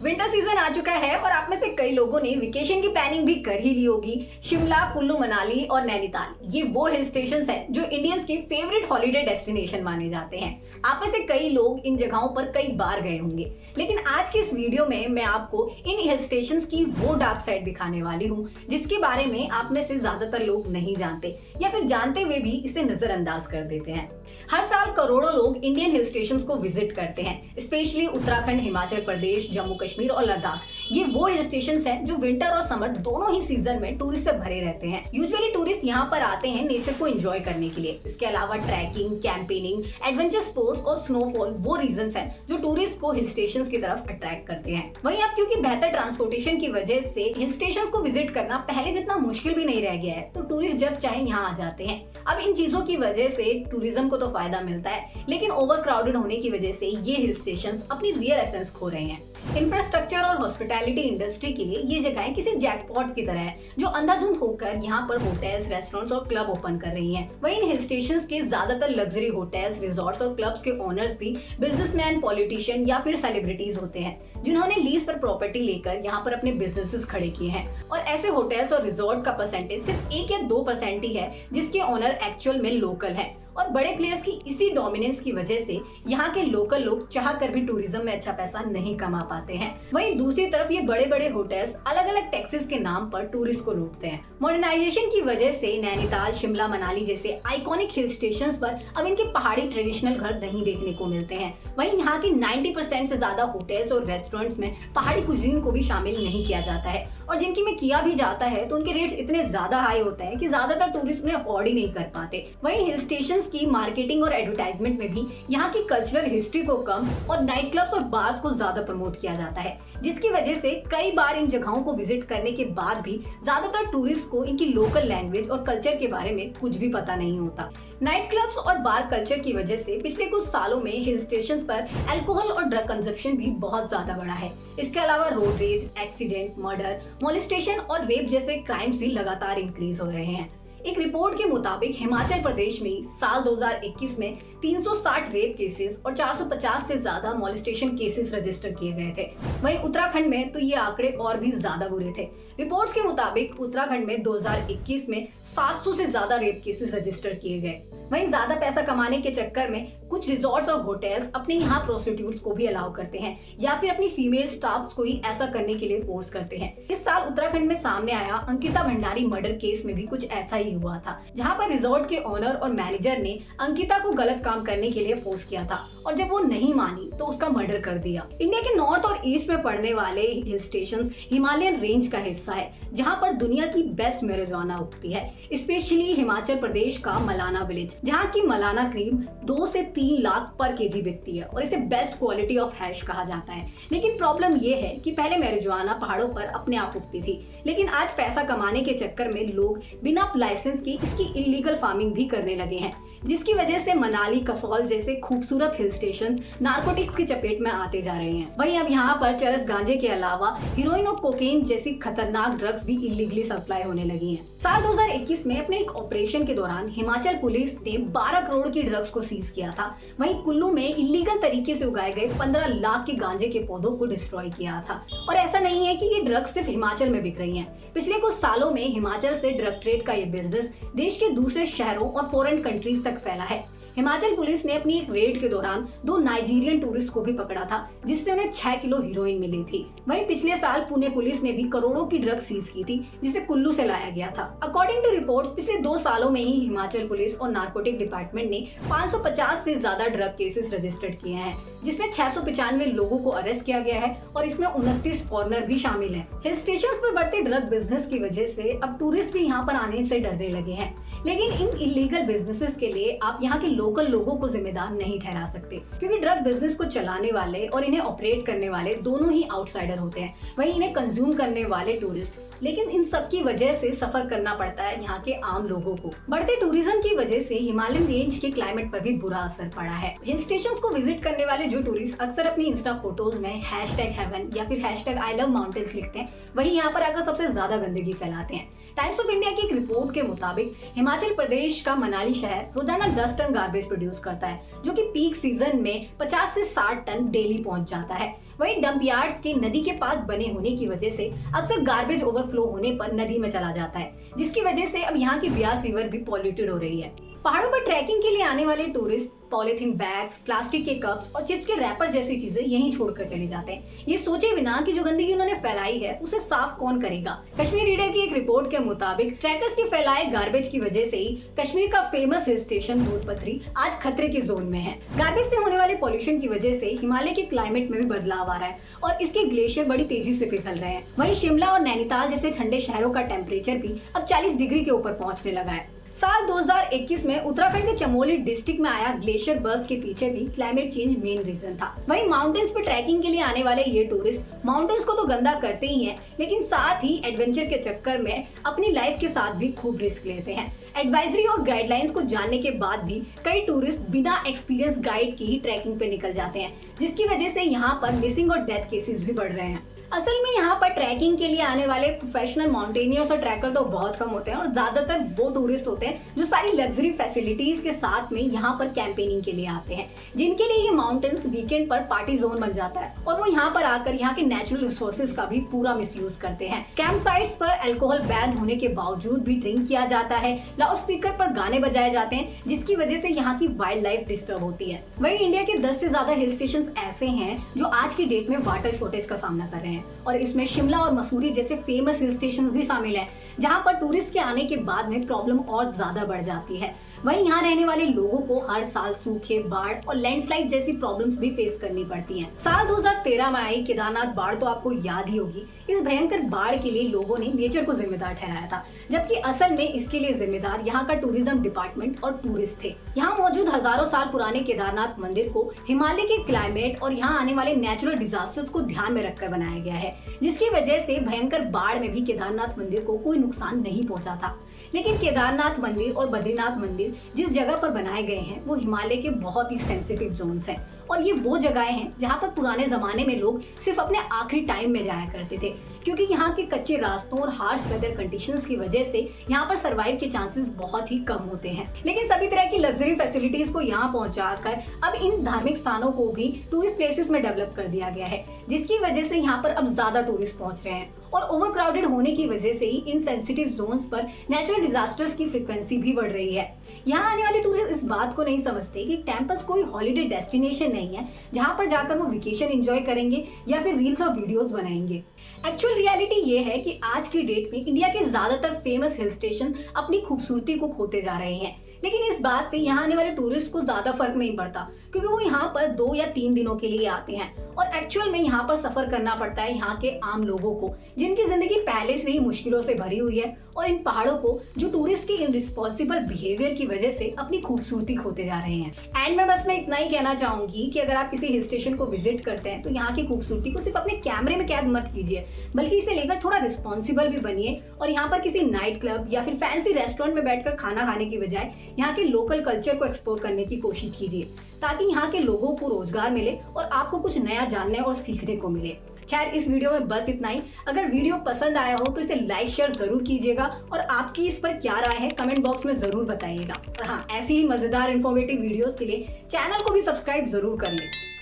Winter season आ चुका है और आप में से कई लोगों ने वेकेशन की प्लानिंग भी कर ही ली होगी। शिमला, कुल्लू मनाली और नैनीताल ये वो हिल स्टेशंस हैं जो इंडियंस के फेवरेट हॉलिडे डेस्टिनेशन माने जाते हैं। आप में से कई लोग इन जगहों पर कई बार गए होंगे, लेकिन आज के इस वीडियो में मैं आपको इन हिल स्टेशंस की वो डार्क साइड दिखाने वाली हूँ जिसके बारे में आप में से ज्यादातर लोग नहीं जानते या फिर जानते हुए भी इसे नजरअंदाज कर देते हैं। हर साल करोड़ों लोग इंडियन हिल स्टेशंस को विजिट करते हैं, स्पेशली उत्तराखंड, हिमाचल प्रदेश, जम्मू कश्मीर और लद्दाख। ये वो हिल स्टेशंस हैं जो विंटर और समर दोनों ही सीजन में टूरिस्ट से भरे रहते हैं। यूजुअली टूरिस्ट यहाँ पर आते हैं नेचर को एंजॉय करने के लिए। इसके अलावा ट्रैकिंग, कैंपेनिंग, एडवेंचर स्पोर्ट्स और स्नोफॉल वो रीजंस हैं जो टूरिस्ट को हिल स्टेशंस की तरफ अट्रैक्ट करते हैं। वहीं अब क्योंकि बेहतर ट्रांसपोर्टेशन की वजह से हिल स्टेशंस को विजिट करना पहले जितना मुश्किल भी नहीं रह गया है, तो टूरिस्ट जब चाहे यहाँ आ जाते हैं। अब इन चीजों की वजह से टूरिज्म को तो फायदा मिलता है, लेकिन ओवर क्राउडेड होने की वजह से ये हिल स्टेशंस अपनी रियल एसेंस खो रहे हैं। इंफ्रास्ट्रक्चर और हॉस्पिटैलिटी इंडस्ट्री के लिए ये जगहें किसी जैकपॉट की तरह है जो अंधाधुंध होकर यहाँ पर होटल्स, रेस्टोरेंट्स और क्लब ओपन कर रही हैं। वहीं इन हिल स्टेशंस के ज्यादातर लग्जरी होटल्स, रिजॉर्ट्स और क्लब्स के ओनर्स भी बिजनेसमैन, पॉलिटिशियन या फिर सेलिब्रिटीज होते हैं जिन्होंने लीज पर प्रॉपर्टी लेकर यहाँ पर अपने बिजनेसेस खड़े किए हैं। और ऐसे होटल्स और रिजॉर्ट का परसेंटेज सिर्फ 1 या 2% ही है जिसके ओनर एक्चुअल में लोकल है। और बड़े प्लेयर्स की इसी डोमिनेंस की वजह से यहाँ के लोकल लोग चाह कर भी टूरिज्म में अच्छा पैसा नहीं कमा पाते हैं। वहीं दूसरी तरफ ये बड़े बड़े होटल्स अलग अलग टैक्सेस के नाम पर टूरिस्ट को लूटते हैं। मॉडर्नाइजेशन की वजह से नैनीताल, शिमला, मनाली जैसे आइकॉनिक हिल स्टेशंस पर अब इनके पहाड़ी ट्रेडिशनल घर नहीं देखने को मिलते हैं। वहीं यहाँ की 90% से ज्यादा होटल्स और रेस्टोरेंट्स में पहाड़ी कुजीन को भी शामिल नहीं किया जाता है, और जिनकी में किया भी जाता है तो उनके रेट्स इतने ज्यादा हाई होते हैं कि ज्यादातर टूरिस्ट उन्हें अफोर्ड ही नहीं कर पाते। वहीं हिल स्टेशन की मार्केटिंग और एडवर्टाइजमेंट में भी यहाँ की कल्चरल हिस्ट्री को कम और नाइट क्लब्स और बार्स को ज्यादा प्रमोट किया जाता है, जिसकी वजह से कई बार इन जगहों को विजिट करने के बाद भी ज्यादातर टूरिस्ट को इनकी लोकल लैंग्वेज और कल्चर के बारे में कुछ भी पता नहीं होता। नाइट क्लब्स और बार कल्चर की वजह से पिछले कुछ सालों में हिल स्टेशन पर अल्कोहल और ड्रग कंजप्शन भी बहुत ज्यादा बढ़ा है। इसके अलावा road rage, accident, murder, molestation और रेप जैसे क्राइम्स भी लगातार इंक्रीज हो रहे हैं। एक रिपोर्ट के मुताबिक हिमाचल प्रदेश में साल 2021 में 360 रेप केसेस और 450 से ज्यादा मोलेस्टेशन केसेस रजिस्टर किए गए थे। वहीं उत्तराखंड में तो ये आंकड़े और भी ज्यादा बुरे थे। रिपोर्ट्स के मुताबिक उत्तराखंड में 2021 में 700 से ज्यादा रेप केसेस रजिस्टर किए गए। वहीं ज्यादा पैसा कमाने के चक्कर में कुछ रिजॉर्ट्स और होटल्स अपने यहाँ प्रोस्टिट्यूट्स को भी अलाउ करते हैं या फिर अपनी फीमेल स्टाफ्स को ही ऐसा करने के लिए फोर्स करते हैं। इस साल उत्तराखंड में सामने आया अंकिता भंडारी मर्डर केस में भी कुछ ऐसा ही हुआ था, जहाँ पर रिजॉर्ट के ओनर और मैनेजर ने अंकिता को गलत काम करने के लिए फोर्स किया था, और जब वो नहीं मानी तो उसका मर्डर कर दिया। इंडिया के नॉर्थ और ईस्ट में पड़ने वाले हिल स्टेशन हिमालयन रेंज का हिस्सा है, जहाँ पर दुनिया की बेस्ट मैरिजुआना उगती है, स्पेशली हिमाचल प्रदेश का मलाना विलेज, जहाँ की मलाना क्रीम 2 से 3 लाख पर केजी बिकती है और इसे बेस्ट क्वालिटी ऑफ हैश कहा जाता है। लेकिन प्रॉब्लम ये है कि पहले मैरिजुआना पहाड़ों पर अपने आप उगती थी, लेकिन आज पैसा कमाने के चक्कर में लोग बिना लाइसेंस के इसकी इलीगल फार्मिंग भी करने लगे हैं, जिसकी वजह से मनाली, कसौल जैसे खूबसूरत हिल स्टेशन नार्कोटिक्स की चपेट में आते जा रहे हैं। वहीं अब यहाँ पर चरस, गांजे के अलावा हीरोइन और कोकेन जैसी खतरनाक ड्रग्स भी इलीगली सप्लाई होने लगी हैं। साल 2021 में अपने एक ऑपरेशन के दौरान हिमाचल पुलिस ने 12 करोड़ की ड्रग्स को सीज किया था। वहीं कुल्लू में इलीगल तरीके से उगाए गए 15 लाख के गांजे के पौधों को डिस्ट्रॉय किया था। और ऐसा नहीं है कि ये ड्रग्स सिर्फ हिमाचल में बिक रही हैं। पिछले कुछ सालों में हिमाचल से ड्रग ट्रेड का ये बिजनेस देश के दूसरे शहरों और फॉरेन कंट्रीज तक फैला है। हिमाचल पुलिस ने अपनी एक रेड के दौरान 2 नाइजीरियन टूरिस्ट को भी पकड़ा था, जिससे उन्हें 6 किलो हीरोइन मिली थी। वहीं पिछले साल पुणे पुलिस ने भी करोड़ों की ड्रग सीज की थी, जिसे कुल्लू से लाया गया था। अकॉर्डिंग टू रिपोर्ट्स, पिछले 2 सालों में ही हिमाचल पुलिस और नार्कोटिक डिपार्टमेंट ने 550 से ज्यादा ड्रग केसेस रजिस्टर्ड किए हैं, जिसमें 695 लोगों को अरेस्ट किया गया है और इसमें 29 फॉरेनर भी शामिल हैं। हिल स्टेशन पर बढ़ते ड्रग बिजनेस की वजह से अब टूरिस्ट भी यहाँ पर आने से डरने लगे हैं, लेकिन इन इलीगल बिजनेसेस के लिए आप यहाँ के लोकल लोगों को जिम्मेदार नहीं ठहरा सकते, क्योंकि ड्रग बिजनेस को चलाने वाले और इन्हें ऑपरेट करने वाले दोनों ही आउटसाइडर होते हैं। वहीं इन्हें कंज्यूम करने वाले टूरिस्ट, लेकिन इन सब की वजह से सफर करना पड़ता है यहाँ के आम लोगों को। बढ़ते टूरिज्म की वजह से हिमालयन रेंज के क्लाइमेट पर भी बुरा असर पड़ा है। हिल स्टेशंस को विजिट करने वाले जो टूरिस्ट अक्सर अपनी इंस्टा फोटोज में #heaven या फिर #I love mountains लिखते हैं, वही यहाँ पर आकर सबसे ज्यादा गंदगी फैलाते हैं। टाइम्स ऑफ इंडिया की एक रिपोर्ट के मुताबिक हिमाचल प्रदेश का मनाली शहर रोजाना 10 टन गार्बेज प्रोड्यूस करता है, जो कि पीक सीजन में 50 से 60 टन डेली पहुंच जाता है। वहीं डंप यार्ड्स के नदी के पास बने होने की वजह से अक्सर गार्बेज ओवरफ्लो होने पर नदी में चला जाता है, जिसकी वजह से अब यहाँ की ब्यास रिवर भी पॉल्यूटेड हो रही है। पहाड़ों पर ट्रैकिंग के लिए आने वाले टूरिस्ट पॉलीथीन बैग्स, प्लास्टिक के कप्स और चिप्स के रैपर जैसी चीजें यहीं छोड़कर चले जाते हैं, ये सोचे बिना कि जो गंदगी उन्होंने फैलाई है उसे साफ कौन करेगा। कश्मीर रीडर की एक रिपोर्ट के मुताबिक ट्रैकर्स के फैलाए गार्बेज की वजह से ही कश्मीर का फेमस हिल स्टेशन दूध पथरी आज खतरे के जोन में है। गार्बेज से होने वाले पॉल्यूशन की वजह से हिमालय के क्लाइमेट में भी बदलाव आ रहा है और इसके ग्लेशियर बड़ी तेजी से पिघल रहे हैं। वहीं शिमला और नैनीताल जैसे ठंडे शहरों का टेम्परेचर भी अब 40 डिग्री के ऊपर पहुंचने लगा है। साल 2021 में उत्तराखंड के चमोली डिस्ट्रिक्ट में आया ग्लेशियर बर्स्ट के पीछे भी क्लाइमेट चेंज मेन रीजन था। वहीं माउंटेन्स पर ट्रैकिंग के लिए आने वाले ये टूरिस्ट माउंटेन्स को तो गंदा करते ही हैं, लेकिन साथ ही एडवेंचर के चक्कर में अपनी लाइफ के साथ भी खूब रिस्क लेते हैं। एडवाइजरी और गाइडलाइंस को जानने के बाद भी कई टूरिस्ट बिना एक्सपीरियंस गाइड की ही ट्रैकिंग पे निकल जाते हैं, जिसकी वजह से यहाँ पर मिसिंग और डेथ केसेस भी बढ़ रहे हैं। असल में यहाँ पर ट्रैकिंग के लिए आने वाले प्रोफेशनल माउंटेनियर्स और ट्रैकर तो बहुत कम होते हैं और ज्यादातर वो टूरिस्ट होते हैं जो सारी लग्जरी फैसिलिटीज के साथ में यहाँ पर कैंपेनिंग के लिए आते हैं, जिनके लिए ये माउंटेन्स वीकेंड पर पार्टी जोन बन जाता है और वो यहाँ पर आकर यहाँ के नेचुरल रिसोर्सेज का भी पूरा मिसयूज करते हैं। कैंप साइट्स पर अल्कोहल बैन होने के बावजूद भी ड्रिंक किया जाता है, लाउड स्पीकर पर गाने बजाए जाते हैं, जिसकी वजह से यहाँ की वाइल्ड लाइफ डिस्टर्ब होती है। वहीं इंडिया के 10 से ज्यादा हिल स्टेशन ऐसे हैं जो आज की डेट में वाटर शॉर्टेज का सामना कर रहे हैं और इसमें शिमला और मसूरी जैसे फेमस हिल स्टेशन भी शामिल हैं, जहां पर टूरिस्ट के आने के बाद में प्रॉब्लम और ज्यादा बढ़ जाती है। वहीं यहाँ रहने वाले लोगों को हर साल सूखे, बाढ़ और लैंडस्लाइड जैसी प्रॉब्लम्स भी फेस करनी पड़ती हैं। साल 2013 में आई केदारनाथ बाढ़ तो आपको याद ही होगी। इस भयंकर बाढ़ के लिए लोगों ने नेचर को जिम्मेदार ठहराया था, जबकि असल में इसके लिए जिम्मेदार यहाँ का टूरिज्म डिपार्टमेंट और टूरिस्ट थे। यहाँ मौजूद हजारों साल पुराने केदारनाथ मंदिर को हिमालय के क्लाइमेट और यहाँ आने वाले नेचुरल डिजास्टर्स को ध्यान में रखकर बनाया गया है, जिसकी वजह से भयंकर बाढ़ में भी केदारनाथ मंदिर को कोई नुकसान नहीं पहुंचा था। लेकिन केदारनाथ मंदिर और बद्रीनाथ मंदिर जिस जगह पर बनाए गए हैं वो हिमालय के बहुत ही सेंसिटिव जोन्स हैं और ये वो जगहें हैं जहाँ पर पुराने जमाने में लोग सिर्फ अपने आखिरी टाइम में जाया करते थे, क्योंकि यहाँ के कच्चे रास्तों और हार्श वेदर कंडीशंस की वजह से यहाँ पर सर्वाइव के चांसेस बहुत ही कम होते हैं। लेकिन सभी तरह की लग्जरी फैसिलिटीज को यहाँ पहुँचाकर अब इन धार्मिक स्थानों को भी टूरिस्ट प्लेसेस में डेवलप कर दिया गया है, जिसकी वजह से यहाँ पर अब ज्यादा टूरिस्ट पहुँच रहे हैं और ओवरक्राउडेड होने की वजह से ही इन सेंसिटिव जोन्स पर नेचुरल डिजास्टर्स की फ्रीक्वेंसी भी बढ़ रही है। यहाँ आने वाले टूरिस्ट इस बात को नहीं समझते कि टेम्पल्स कोई हॉलिडे डेस्टिनेशन नहीं है जहाँ पर जाकर वो वेकेशन एंजॉय करेंगे या फिर रील्स और वीडियोस बनाएंगे। एक्चुअल रियलिटी ये है कि आज की डेट में इंडिया के ज्यादातर फेमस हिल स्टेशन अपनी खूबसूरती को खोते जा रहे हैं, लेकिन इस बात से यहाँ आने वाले टूरिस्ट को ज्यादा फर्क नहीं पड़ता, क्योंकि वो यहाँ पर 2 या 3 दिनों के लिए आते हैं और एक्चुअल में यहाँ पर सफर करना पड़ता है यहाँ के आम लोगों को, जिनकी जिंदगी पहले से ही मुश्किलों से भरी हुई है और इन पहाड़ों को जो टूरिस्ट के इनरिस्पॉन्सिबल बिहेवियर की वजह से अपनी खूबसूरती खोते जा रहे हैं। एंड में बस मैं इतना ही कहना चाहूंगी कि अगर आप किसी हिल स्टेशन को विजिट करते हैं तो यहाँ की खूबसूरती को सिर्फ अपने कैमरे में कैद मत कीजिए, बल्कि इसे लेकर थोड़ा रिस्पॉन्सिबल भी बनिए और यहाँ पर किसी नाइट क्लब या फिर फैंसी रेस्टोरेंट में बैठकर खाना खाने की बजाय यहाँ के लोकल कल्चर को एक्सप्लोर करने की कोशिश कीजिए, ताकि यहाँ के लोगों को रोजगार मिले और आपको कुछ नया जानने और सीखने को मिले। खैर, इस वीडियो में बस इतना ही। अगर वीडियो पसंद आया हो तो इसे लाइक शेयर जरूर कीजिएगा और आपकी इस पर क्या राय है कमेंट बॉक्स में जरूर बताइएगा। और हाँ, ऐसी ही मजेदार इन्फॉर्मेटिव वीडियोस के लिए चैनल को भी सब्सक्राइब जरूर कर लें।